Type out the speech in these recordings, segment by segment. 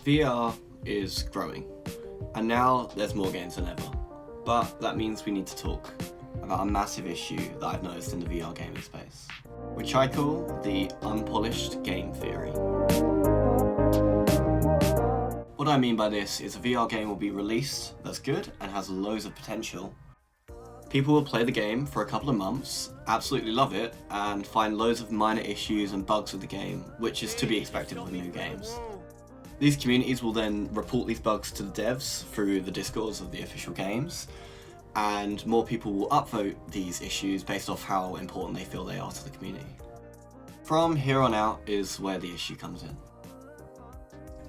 VR is growing, and now there's more games than ever. But that means we need to talk about a massive issue that I've noticed in the VR gaming space, which I call the unpolished game theory. What I mean by this is a VR game will be released that's good and has loads of potential. People will play the game for a couple of months, absolutely love it, and find loads of minor issues and bugs with the game, which is to be expected with new games. These communities will then report these bugs to the devs through the discords of the official games, and more people will upvote these issues based off how important they feel they are to the community. From here on out is where the issue comes in.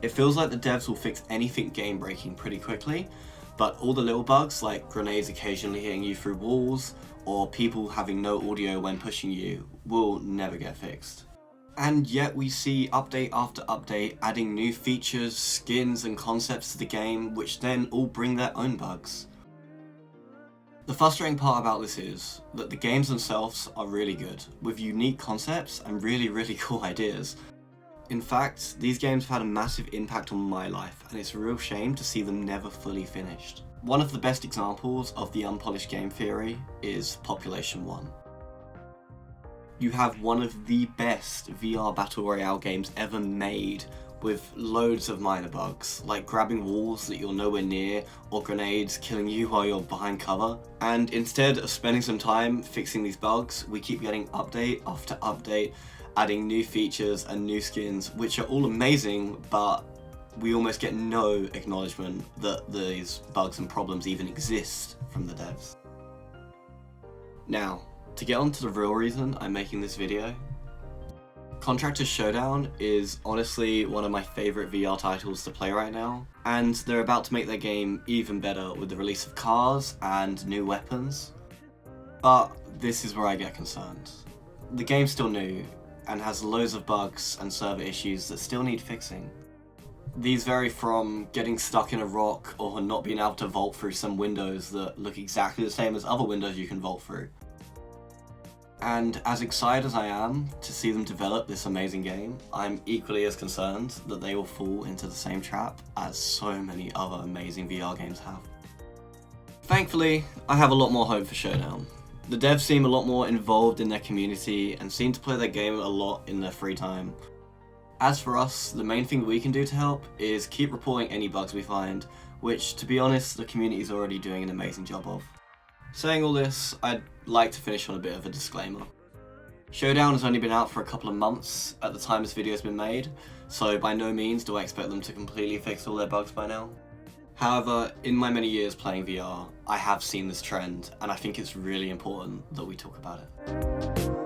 It feels like the devs will fix anything game breaking pretty quickly, but all the little bugs like grenades occasionally hitting you through walls or people having no audio when pushing you will never get fixed. And yet we see update after update adding new features, skins and concepts to the game, which then all bring their own bugs. The frustrating part about this is that the games themselves are really good, with unique concepts and really cool ideas. In fact, these games have had a massive impact on my life, and it's a real shame to see them never fully finished. One of the best examples of the unpolished game theory is Population 1. You have one of the best VR Battle Royale games ever made, with loads of minor bugs, like grabbing walls that you're nowhere near, or grenades killing you while you're behind cover. And instead of spending some time fixing these bugs, we keep getting update after update, adding new features and new skins, which are all amazing, but we almost get no acknowledgement that these bugs and problems even exist from the devs. Now, to get on to the real reason I'm making this video, Contractor Showdown is honestly one of my favourite VR titles to play right now, and they're about to make their game even better with the release of cars and new weapons. But this is where I get concerned. The game's still new, and has loads of bugs and server issues that still need fixing. These vary from getting stuck in a rock or not being able to vault through some windows that look exactly the same as other windows you can vault through. And as excited as I am to see them develop this amazing game, I'm equally as concerned that they will fall into the same trap as so many other amazing VR games have. Thankfully, I have a lot more hope for Showdown. The devs seem a lot more involved in their community and seem to play their game a lot in their free time. As for us, the main thing we can do to help is keep reporting any bugs we find, which, to be honest, the community is already doing an amazing job of. Saying all this, I'd like to finish on a bit of a disclaimer. Showdown has only been out for a couple of months at the time this video has been made, so by no means do I expect them to completely fix all their bugs by now. However, in my many years playing VR, I have seen this trend, and I think it's really important that we talk about it.